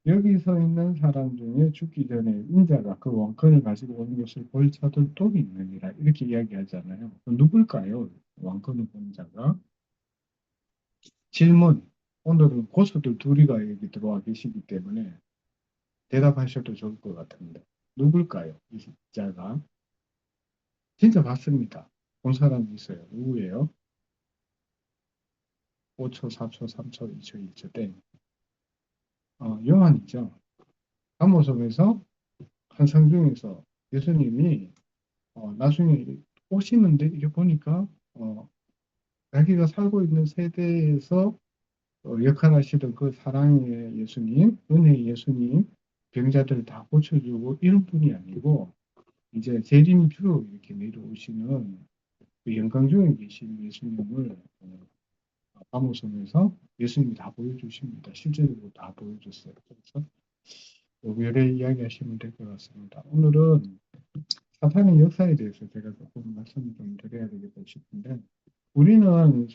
여기 서 있는 사람 중에 죽기 전에 인자가 그 왕권을 가지고 오는 것을 볼 자들도 있느니라. 이렇게 이야기하잖아요. 누굴까요? 왕권을 본 자가. 질문. 오늘은 고수들 둘이가 여기 들어와 계시기 때문에 대답하셔도 좋을 것 같은데. 누굴까요? 이 자가. 진짜 봤습니다. 본 사람이 있어요. 누구예요? 5초, 4초, 3초, 2초, 1초 땡. 요한이죠. 감오성에서 환상 중에서 예수님이 나중에 오시는데 이게 보니까 자기가 살고 있는 세대에서 역할하시던 그 사랑의 예수님, 은혜의 예수님, 병자들 다 고쳐주고 이런 분이 아니고 이제 재림주로 이렇게 내려오시는 그 영광 중에 계신 예수님을 감오성에서 예수님이 다 보여주십니다. 실제로 다 보여줬어요. 그래서 요래 이야기하시면 될 것 같습니다. 오늘은 사탄의 역사에 대해서 제가 조금 말씀을 좀 드려야 되겠다 싶은데, 우리는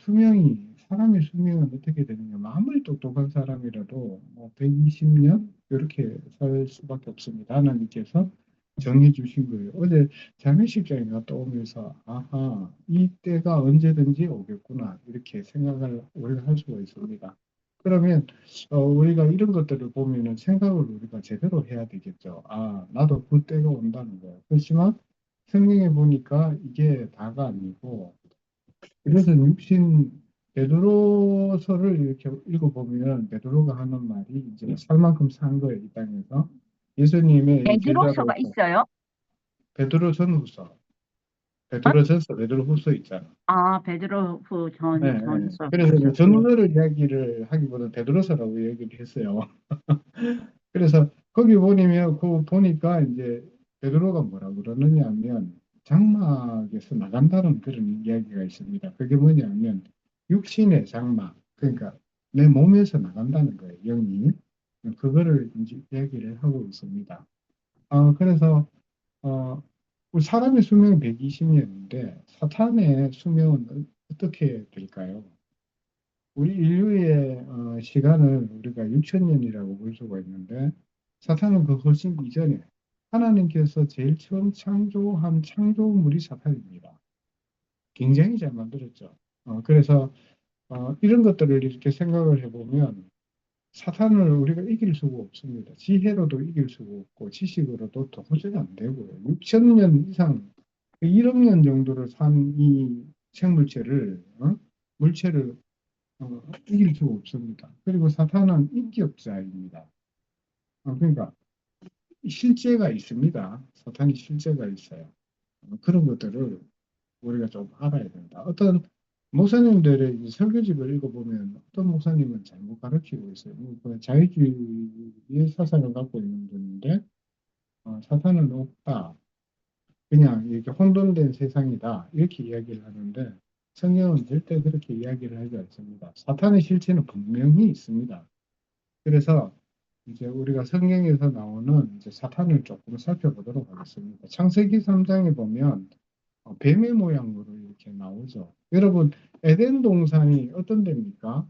사람의 수명은 어떻게 되느냐. 아무리 똑똑한 사람이라도 뭐 120년? 이렇게 살 수밖에 없습니다. 하나님께서 정해 주신 거예요. 어제 장례식장에 갔다 오면서, 아하, 이 때가 언제든지 오겠구나. 이렇게 생각을 우리가 할 수가 있습니다. 그러면 우리가 이런 것들을 보면은 생각을 우리가 제대로 해야 되겠죠. 아, 나도 그 때가 온다는 거예요. 그렇지만 성경에 보니까 이게 다가 아니고, 그래서 베드로서를 이렇게 읽어보면 베드로가 하는 말이 이제 살 만큼 산 거예요, 이 땅에서. 예수님의 베드로서가 제자로서. 있어요? 베드로 전후서, 어? 베드로 전서, 베드로 후서 있잖아. 아, 베드로 후 네, 네. 전서 그래서 이제 후서. 예. 전후서를 이야기를 하기보다 베드로서라고 얘기를 했어요. 그래서 거기 보면 그 보니까 이제 베드로가 뭐라 그러느냐 하면 장막에서 나간다는 그런 이야기가 있습니다. 그게 뭐냐면 육신의 장막, 그러니까 내 몸에서 나간다는 거예요, 영이. 그거를 이제 이야기를 하고 있습니다. 그래서 어, 우리 사람의 수명은 120년인데 사탄의 수명은 어떻게 될까요? 우리 인류의 시간을 우리가 6천년이라고 볼 수가 있는데, 사탄은 그 훨씬 이전에 하나님께서 제일 처음 창조한 창조물이 사탄입니다. 굉장히 잘 만들었죠. 그래서 이런 것들을 이렇게 생각을 해보면 사탄을 우리가 이길 수가 없습니다. 지혜로도 이길 수가 없고 지식으로도 도저히 안 되고요. 6천 년 이상, 1억 년 정도를 산 이 생물체를, 물체를 이길 수가 없습니다. 그리고 사탄은 인격자입니다. 그러니까 실제가 있습니다. 사탄이 실제가 있어요. 그런 것들을 우리가 좀 알아야 된다. 어떤 목사님들의 이 설교집을 읽어보면 어떤 목사님은 잘못 가르치고 있어요. 그 자유주의의 사상을 갖고 있는 분인데 사탄은 없다. 그냥 이렇게 혼돈된 세상이다. 이렇게 이야기를 하는데 성경은 절대 그렇게 이야기를 하지 않습니다. 사탄의 실체는 분명히 있습니다. 그래서 이제 우리가 성경에서 나오는 이제 사탄을 조금 살펴보도록 하겠습니다. 창세기 3장에 보면 뱀의 모양으로 이렇게 나오죠. 여러분, 에덴 동산이 어떤 데입니까?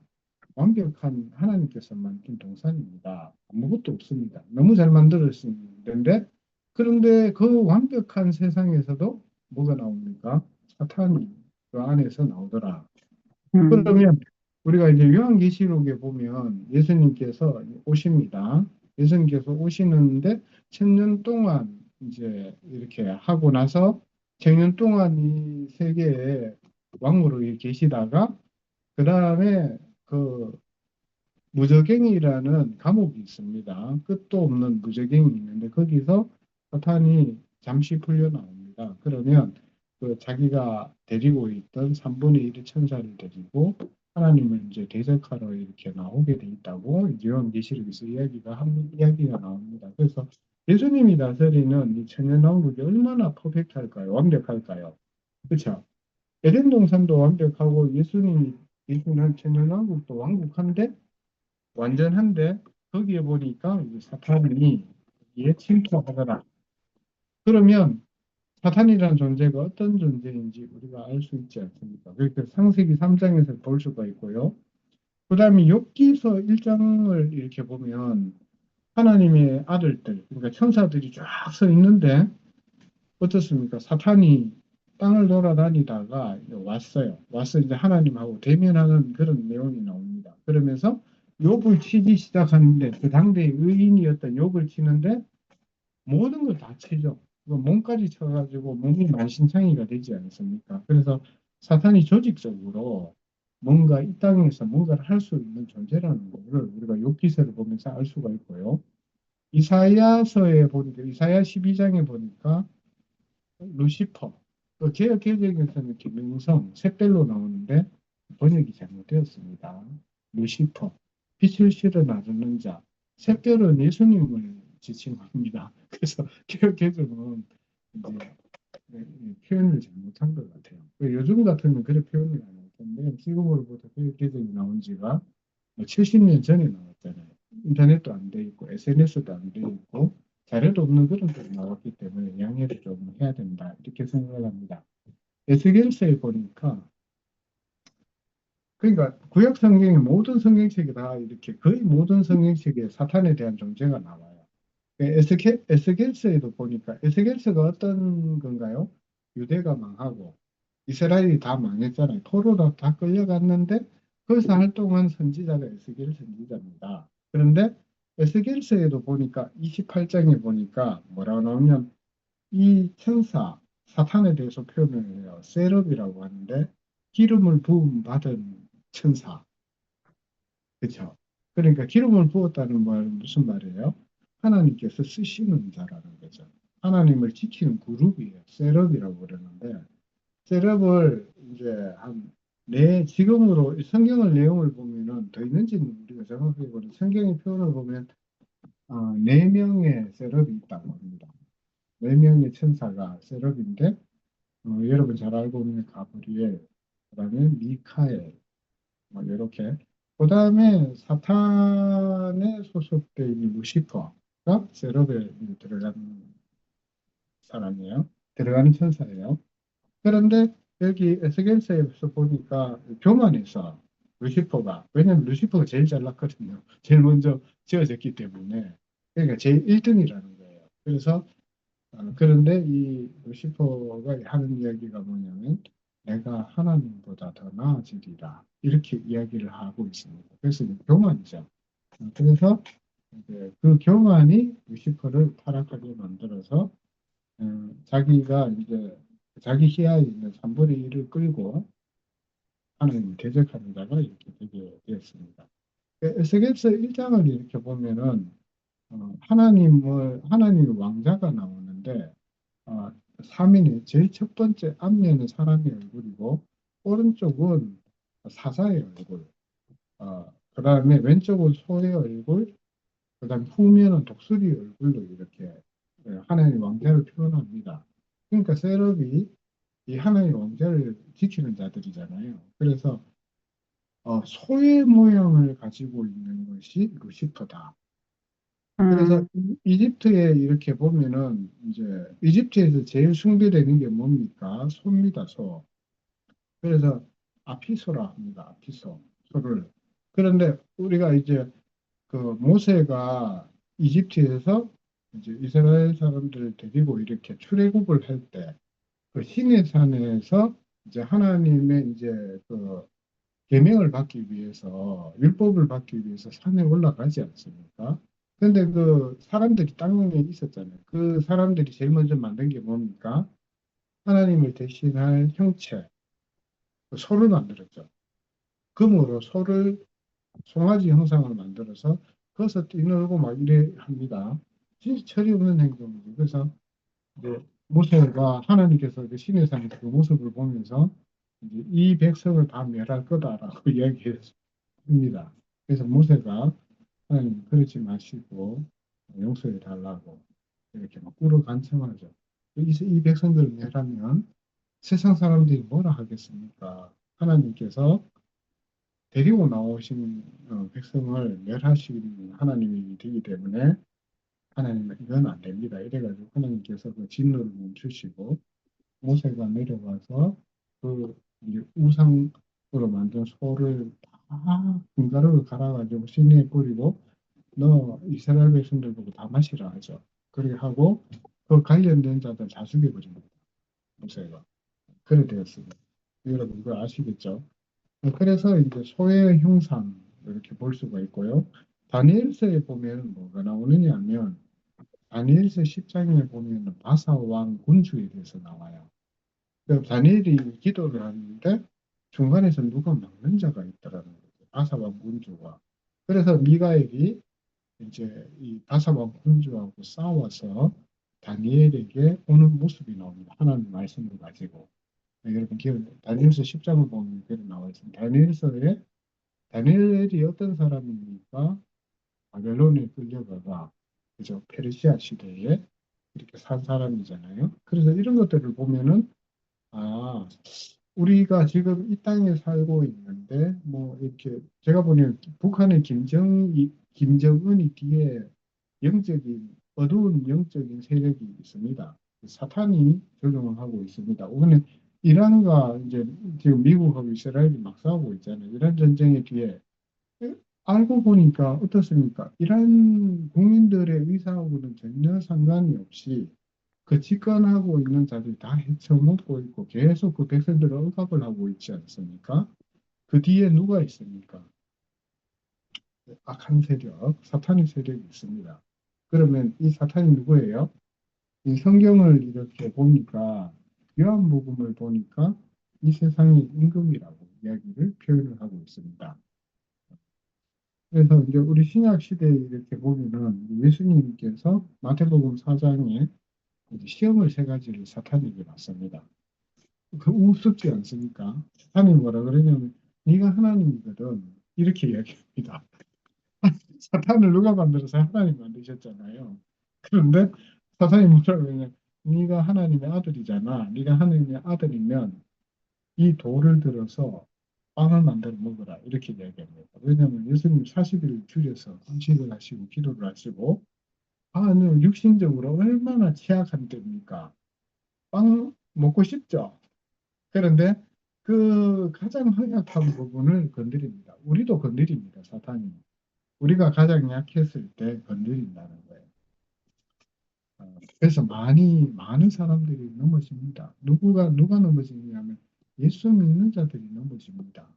완벽한 하나님께서 만든 동산입니다. 아무것도 없습니다. 너무 잘 만들었는데, 그런데 그 완벽한 세상에서도 뭐가 나옵니까? 사탄이 그 안에서 나오더라. 음. 그러면 우리가 이제 요한계시록에 보면 예수님께서 오십니다. 예수님께서 오시는데 천년 동안 이제 이렇게 하고 나서 천년 동안 이 세계에 왕으로 계시다가 그 다음에 그 무저갱이라는 감옥이 있습니다. 끝도 없는 무저갱이 있는데 거기서 사탄이 잠시 풀려 나옵니다. 그러면 그 자기가 데리고 있던 3분의 1의 천사를 데리고 하나님을 이제 대적하러 이렇게 나오게 돼 있다고 이제 요한계시록에서 이야기가 나옵니다. 그래서 예수님이 다스리는 이 천년왕국이 얼마나 퍼펙트할까요? 완벽할까요? 그렇죠? 에덴 동산도 완벽하고 예수님이 계시는 천년왕국도 완벽한데 완전한데 거기에 보니까 이제 사탄이 이에 침투하더라. 그러면 사탄이라는 존재가 어떤 존재인지 우리가 알 수 있지 않습니까? 그러니까 창세기 3장에서 볼 수가 있고요. 그 다음에 욥기서 1장을 이렇게 보면 하나님의 아들들, 그러니까 천사들이 쫙 서 있는데 어떻습니까? 사탄이 땅을 돌아다니다가 왔어요. 와서 이제 하나님하고 대면하는 그런 내용이 나옵니다. 그러면서 욕을 치기 시작하는데 그 당대의 의인이었던 욕을 치는데 모든 걸 다 치죠. 그 몸까지 쳐가지고 몸이 만신창이가 되지 않습니까? 그래서 사탄이 조직적으로 뭔가 이 땅에서 뭔가를 할 수 있는 존재라는 것을 우리가 욥기서를 보면서 알 수가 있고요. 이사야서에 보니까 이사야 12장에 보니까 루시퍼 또 개역 개정에서는 김명성 샛별로 나오는데 번역이 잘못되었습니다. 루시퍼 빛을 실어 나르는 자 샛별은 예수님을 지칭합니다. 그래서 개역 개정은 이제 표현을 잘못한 것 같아요. 요즘 같으면 그래 표현을 안 할 텐데 지금으로부터 개역 개정이 나온 지가 70년 전에 나왔잖아요. 인터넷도 안 돼 있고 SNS도 안 돼 있고 자료도 없는 그런 데 나왔기 때문에 양해를 좀 해야 된다 이렇게 생각을 합니다. 에스겔서에 보니까 그러니까 구약 성경의 모든 성경책이 다 이렇게 거의 모든 성경책에 사탄에 대한 존재가 나와요. 에스겔서에도 보니까 에스겔서가 어떤 건가요? 유대가 망하고 이스라엘이 다 망했잖아요. 포로로 다 끌려갔는데 거기서 활동한 선지자가 에스겔 선지자입니다. 그런데 에스겔서에도 보니까 28장에 보니까 뭐라고 나오냐면 이 천사 사탄에 대해서 표현을 해요. 세럽이라고 하는데 기름을 부음 받은 천사. 그렇죠? 그러니까 기름을 부었다는 말은 무슨 말이에요? 하나님께서 쓰시는 자라는 거죠. 하나님을 지키는 그룹이에요. 셋업이라고 그러는데 셋업을 이제 한 네, 지금으로 성경을 내용을 보면은 더 있는지는 우리가 정확하게 보는 성경의 표현을 보면 네 명의 셋업이 있다고 합니다. 네 명의 천사가 셋업인데 여러분 잘 알고 있는 가브리엘, 그다음에 미카엘, 뭐 이렇게 그다음에 사탄에 소속돼 있는 루시퍼가 셋업에 들어가는 사람이에요. 들어가는 천사예요. 그런데 여기 에스겔서에서 보니까 교만해서 루시퍼가 왜냐면 루시퍼가 제일 잘났거든요. 제일 먼저 지어졌기 때문에 그러니까 제일 1등이라는 거예요. 그래서 그런데 이 루시퍼가 하는 이야기가 뭐냐면 내가 하나님보다 더 나아지리라 이렇게 이야기를 하고 있습니다. 그래서 교만이죠. 그래서 이제 그 교만이 루시퍼를 타락하게 만들어서 자기가 이제 자기 시야에 있는 3분의 1을 끌고 하나님을 대적하는 자가 이렇게 되게 되었습니다. 에스겔서 1장을 이렇게 보면은 하나님의 왕자가 나오는데 어, 3인의 제일 첫 번째 앞면은 사람의 얼굴이고 오른쪽은 사자의 얼굴, 그 다음에 왼쪽은 소의 얼굴, 그 다음 후면은 독수리 얼굴로 이렇게 하나님의 왕자를 표현합니다. 그러니까 세럽이 이 하나님의 왕자를 지키는 자들이잖아요. 그래서 소의 모양을 가지고 있는 것이 루시퍼다. 그래서 음, 이집트에 이렇게 보면은 이제 이집트에서 제일 숭배되는 게 뭡니까? 소입니다, 소. 그래서 아피소라 합니다. 아피소. 소를. 그런데 우리가 이제 그 모세가 이집트에서 이제 이스라엘 사람들을 데리고 이렇게 출애굽을 할 때 그 시내 산에서 이제 하나님의 이제 그 계명을 받기 위해서 율법을 받기 위해서 산에 올라가지 않습니까? 근데 그 사람들이 땅에 있었잖아요. 그 사람들이 제일 먼저 만든 게 뭡니까? 하나님을 대신할 형체, 그 소를 만들었죠. 금으로 소를 송아지 형상을 만들어서 거기서 뛰놀고 막 이래 합니다. 진짜 철이 없는 행동이죠. 그래서 이제 모세가 하나님께서 그 시내 산에서 그 모습을 보면서 이제 이 백성을 다 멸할 거다라고 이야기했습니다. 그래서 모세가 하나님 그러지 마시고 용서해 달라고 이렇게 막 꿇어 간청하죠. 이 백성들을 멸하면 세상 사람들이 뭐라 하겠습니까? 하나님께서 데리고 나오신 백성을 멸하시는 하나님이 되기 때문에 하나님은 이건 안 됩니다. 이래가지고 하나님께서 그 진노를 멈추시고 모세가 내려가서 그 이제 우상으로 만든 소를 다 금가루를 갈아가지고 시내에 뿌리고 너 이스라엘 백성들 보고 다 마시라 하죠. 그렇게 하고 그 관련된 자들 다 죽여버립니다. 모세가. 그래 되었습니다. 여러분 그거 아시겠죠? 그래서 이제 소외 형상 이렇게 볼 수가 있고요. 다니엘서에 보면 뭐가 나오느냐 하면 다니엘서 10장에 보면 바사 왕 군주에 대해서 나와요. 그 다니엘이 기도를 하는데 중간에서 누가 막는 자가 있더라는 거죠. 바사 왕 군주가. 그래서 미가엘이 이제 이 바사 왕 군주하고 싸워서 다니엘에게 오는 모습이 나옵니다. 하나님 말씀을 가지고. 네, 여러분 기억, 다니엘서 10장을 보면 그렇게 나와 있습니다. 다니엘서에 다니엘이 어떤 사람입니까? 바벨론에 끌려가가 그죠? 페르시아 시대에 이렇게 산 사람이잖아요. 그래서 이런 것들을 보면은 아 우리가 지금 이 땅에 살고 있는데 뭐 이렇게 제가 보기엔 북한의 김정은이 뒤에 영적인 어두운 영적인 세력이 있습니다. 사탄이 조종을 하고 있습니다. 오늘 이란과 이제 지금 미국하고 이스라엘이 막 싸우고 있잖아요. 이란 전쟁의 뒤에 알고 보니까 어떻습니까? 이란 국민들의 의사하고는 전혀 상관이 없이 그 집권하고 있는 자들이 다 헤쳐먹고 있고 계속 그 백성들을 억압을 하고 있지 않습니까? 그 뒤에 누가 있습니까? 악한 세력, 사탄의 세력이 있습니다. 그러면 이 사탄이 누구예요? 이 성경을 이렇게 보니까 요한복음을 보니까 이 세상의 임금이라고 이야기를 표현을 하고 있습니다. 그래서 이제 우리 신약 시대에 이렇게 보면은 예수님께서 마태복음 4장에 시험을 세 가지를 사탄에게 놨습니다. 그 우습지 않습니까? 사탄이 뭐라 그러냐면 네가 하나님이거든 이렇게 이야기합니다. 사탄을 누가 만들어서 하나님 만드셨잖아요. 그런데 사탄이 뭐라 그러냐? 네가 하나님의 아들이잖아. 네가 하나님의 아들이면 이 돌을 들어서 빵을 만들어 먹어라. 이렇게 이야기합니다. 왜냐하면 예수님 40일 줄여서 금식을 하시고 기도를 하시고 는 육신적으로 얼마나 취약한 때입니까? 빵 먹고 싶죠. 그런데 그 가장 허약한 부분을 건드립니다. 우리도 건드립니다. 사탄이. 우리가 가장 약했을 때 건드린다는 거예요. 그래서 많은 사람들이 넘어집니다. 누가 넘어지냐면 예수 믿는 자들이 넘어집니다.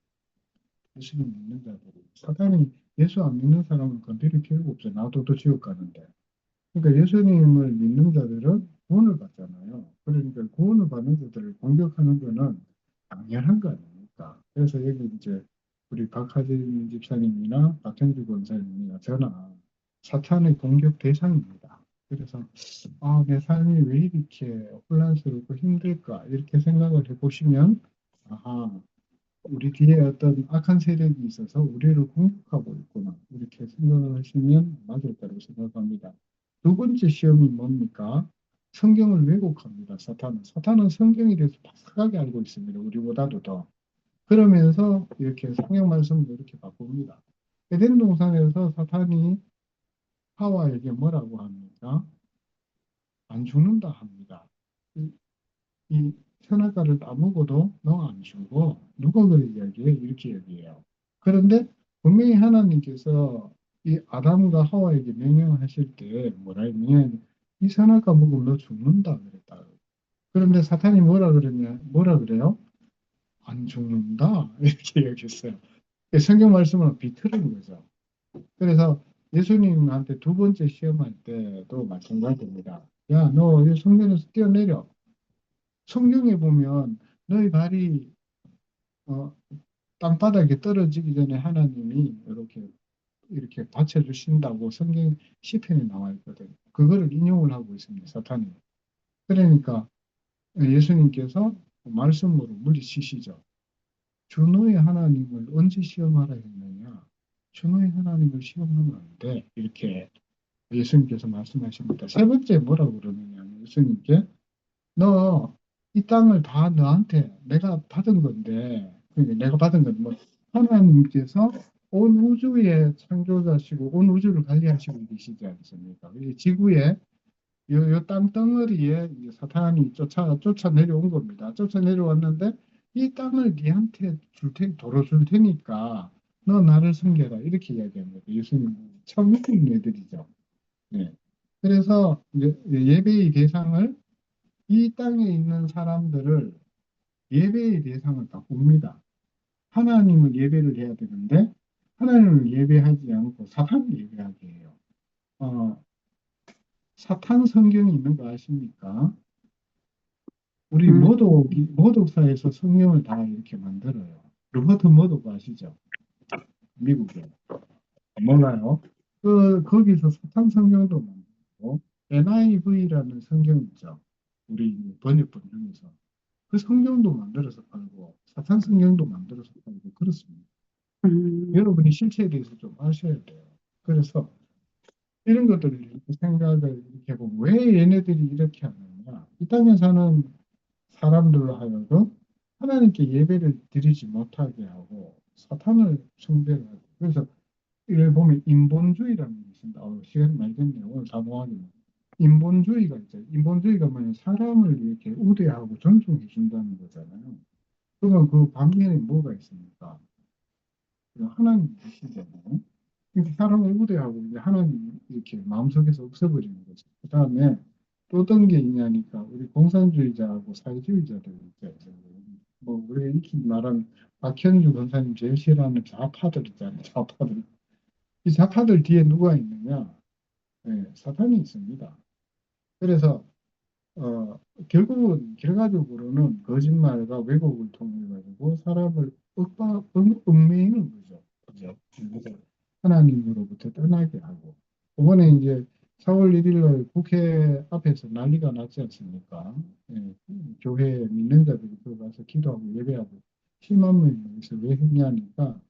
예수 믿는 자들이. 사탄이 예수 안 믿는 사람은 건드릴 필요가 없어요. 나도 또 지옥 가는데. 그러니까 예수님을 믿는 자들은 구원을 받잖아요. 그러니까 구원을 받는 자들을 공격하는 거는 당연한 거 아닙니까? 그래서 여기 이제 우리 박하진 집사님이나 박현주 권사님이나 저나 사탄의 공격 대상입니다. 그래서 내 삶이 왜 이렇게 혼란스럽고 힘들까 이렇게 생각을 해보시면 아하 우리 뒤에 어떤 악한 세력이 있어서 우리를 공격하고 있구나 이렇게 생각을 하시면 맞을 거라고 생각합니다. 두 번째 시험이 뭡니까? 성경을 왜곡합니다. 사탄은 성경에 대해서 박하게 알고 있습니다. 우리보다도 더. 그러면서 이렇게 성경 말씀을 이렇게 바꿉니다. 에덴 동산에서 사탄이 하와에게 뭐라고 합니까? 안 죽는다 합니다. 이, 이 선악과를 따먹어도 너 안 죽어. 누가 그래 이야기해? 이렇게 얘기해요. 그런데 분명히 하나님께서 이 아담과 하와에게 명령하실 때 뭐라 했냐면 이 선악과 먹으면 너 죽는다 그랬다. 그런데 사탄이 뭐라 그래요? 안 죽는다 이렇게 얘기했어요. 성경 말씀을 비틀은 거죠. 그래서 예수님한테 두 번째 시험할 때도 마찬가지입니다. 야, 너 이 성전에서 뛰어내려. 성경에 보면 너희 발이 어, 땅바닥에 떨어지기 전에 하나님이 이렇게 받쳐주신다고 성경 시편에 나와 있거든요. 그거를 인용을 하고 있습니다. 사탄이. 그러니까 예수님께서 말씀으로 물리치시죠. 주 너의 하나님을 언제 시험하라 했느냐? 주 너의 하나님을 시험하면 안 돼. 이렇게 예수님께서 말씀하십니다. 세 번째 뭐라고 그러느냐? 예수님께 너 이 땅을 다 너한테 내가 받은 건데 그러니까 내가 받은 건 뭐 하나님께서 온 우주의 창조자시고 온 우주를 관리하시고 계시지 않습니까? 이 지구에 요 땅덩어리에 이제 사탄이 쫓아 내려온 겁니다. 쫓아 내려왔는데 이 땅을 네한테 도로 줄 테니까 너 나를 섬겨라 이렇게 이야기합니다. 예수님 처음 믿는 애들이죠. 예. 그래서 이제 예배의 대상을 이 땅에 있는 사람들을 예배의 대상을 바꿉니다. 하나님을 예배를 해야 되는데 하나님을 예배하지 않고 사탄을 예배하게 해요. 어, 사탄 성경이 있는 거 아십니까? 우리 음, 모독사에서 성경을 다 이렇게 만들어요. 로버트 모독 아시죠? 미국에. 몰라요. 거기서 사탄 성경도 만들고 NIV라는 성경 있죠. 우리 번역본 중에서. 그 성경도 만들어서 팔고 사탄 성경도 만들어서 팔고 그렇습니다. 음, 여러분이 실체에 대해서 좀 아셔야 돼요. 그래서 이런 것들을 이렇게 생각을 이렇게 하고 왜 얘네들이 이렇게 하느냐. 이 땅에 사는 사람들로 하여금 하나님께 예배를 드리지 못하게 하고 사탄을 숭배하고 그래서 이걸 보면 인본주의라는 게 있습니다. 시간이 많이 됐네요. 오늘 사모하기는. 인본주의가 있죠. 인본주의가 뭐냐면 사람을 이렇게 우대하고 존중해 준다는 거잖아요. 그러면 그 반면에 뭐가 있습니까? 하나님 계시잖아요. 이렇게 사람을 우대하고 이제 하나님 이렇게 마음속에서 없애버리는 거죠. 그 다음에 또 어떤 게 있냐니까 우리 공산주의자하고 사회주의자들 있죠. 뭐 우리 익히 말하는 박현주 권사님 제일 싫어하는 좌파들 있잖아요. 좌파들. 이 좌파들 뒤에 누가 있느냐? 네, 사탄이 있습니다. 그래서 어, 결국은 결과적으로는 거짓말과 왜곡을 통해 가지고 사람을 얽매이는 거죠. 그죠? 그래서 하나님으로부터 떠나게 하고 이번에 이제 4월 1일 날 국회 앞에서 난리가 났지 않습니까? 예, 교회 믿는 자들이 들어가서 기도하고 예배하고 10만 명이 모여서 왜 했냐니까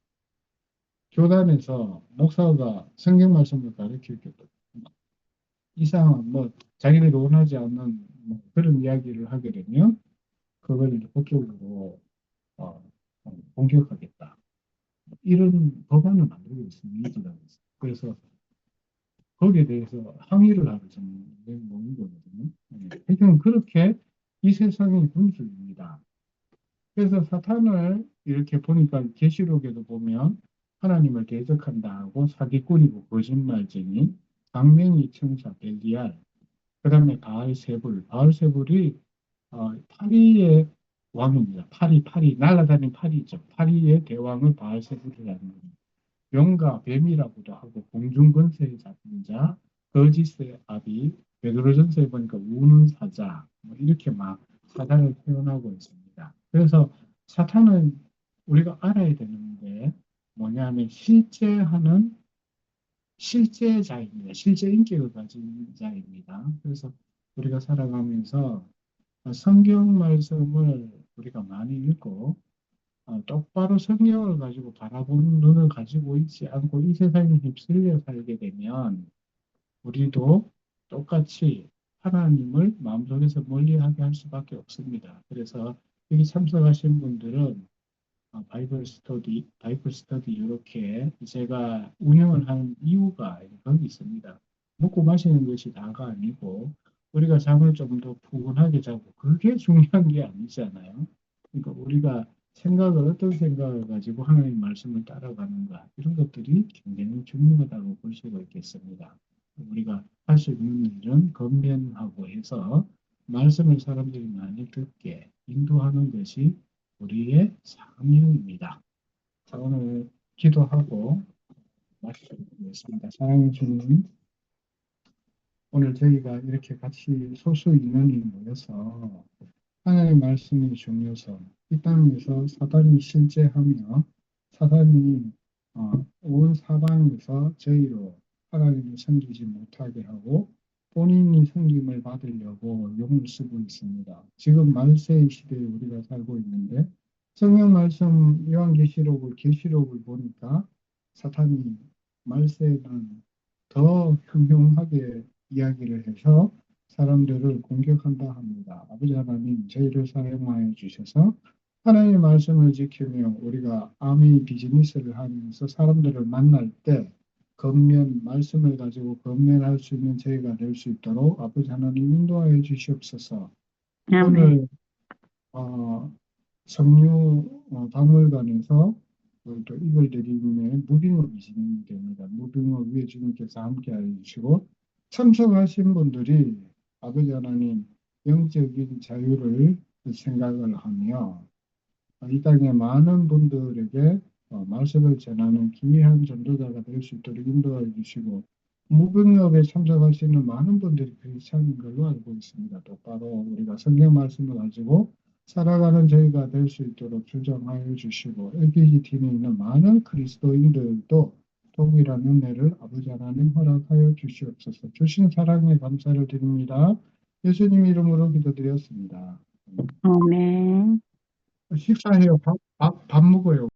교단에서 목사가 성경 말씀을 가르치겠다. 이상한 뭐 자기들이 원하지 않는 뭐 그런 이야기를 하게 되면 그걸 이제 법적으로 어, 공격하겠다. 이런 법안을 만들고 있습니다. 민주당에서. 그래서 거기에 대해서 항의를 하러 저는 모인 거거든요. 하여튼 그렇게 이 세상의 분수입니다. 그래서 사탄을 이렇게 보니까 계시록에도 보면 하나님을 대적한다 하고 사기꾼이고 거짓말쟁이, 강명이 청사 벨리알, 그다음에 바알세불, 바알세불이 파리의 왕입니다. 파리 날아다니는 파리죠. 파리의 대왕을 바알세불이라는 겁니다. 용과 뱀이라고도 하고 공중권세에 잡힌 자, 거짓의 아비, 베드로전서에 보니까 우는 사자, 뭐 이렇게 막 사단을 표현하고 있습니다. 그래서 사탄은 우리가 알아야 되는데 뭐냐면 실제자입니다. 실제 인격을 가진 자입니다. 그래서 우리가 살아가면서 성경 말씀을 우리가 많이 읽고 똑바로 성경을 가지고 바라보는 눈을 가지고 있지 않고 이 세상에 휩쓸려 살게 되면 우리도 똑같이 하나님을 마음속에서 멀리하게 할 수밖에 없습니다. 그래서 여기 참석하신 분들은 바이블 스터디 이렇게 제가 운영을 하는 이유가 거기 있습니다. 먹고 마시는 것이 다가 아니고 우리가 잠을 좀 더 푸근하게 자고 그게 중요한 게 아니잖아요. 그러니까 우리가 어떤 생각을 가지고 하나님 말씀을 따라가는가 이런 것들이 굉장히 중요하다고 볼 수가 있겠습니다. 우리가 할 수 있는 일은 건면하고 해서 말씀을 사람들이 많이 듣게 인도하는 것이 우리의 사명입니다. 자, 오늘 기도하고 마치겠습니다. 사랑해 주님, 오늘 저희가 이렇게 같이 소수 인원이 모여서 하나님의 말씀의 중요성, 이 땅에서 사단이 실제하며 사단이 온 사방에서 저희로 하나님을 섬기지 못하게 하고 본인이 섬김을 받으려고 용을 쓰고 있습니다. 지금 말세의 시대에 우리가 살고 있는데 성경 말씀 계시록을 보니까 사탄이 말세는 더 흉흉하게 이야기를 해서 사람들을 공격한다 합니다. 아버지 하나님, 저희를 사용하여 주셔서 하나님의 말씀을 지키며 우리가 아미 비즈니스를 하면서 사람들을 만날 때 말씀을 가지고 건면할 수 있는 저희가 될 수 있도록 아버지 하나님 인도하여 주시옵소서. 아멘. 오늘 성류 박물관에서 또 이걸 드리면 무빙업이 진행됩니다. 무빙업 위에 주님께서 함께 해주시고 참석하신 분들이 아버지 하나님 영적인 자유를 생각을 하며 이 땅의 많은 분들에게 말씀을 전하는 귀한 전도자가 될 수 있도록 인도해 주시고 무병업에 참석하시는 많은 분들이 크리스찬인 걸로 알고 있습니다. 똑바로 우리가 성경 말씀을 가지고 살아가는 저희가 될 수 있도록 주장하여 주시고 LPG 팀에 있는 많은 그리스도인들도 동일한 은혜를 아버지 하나님 허락하여 주시옵소서. 주신 사랑에 감사를 드립니다. 예수님 이름으로 기도드렸습니다. 아멘. 식사해요. 밥 먹어요.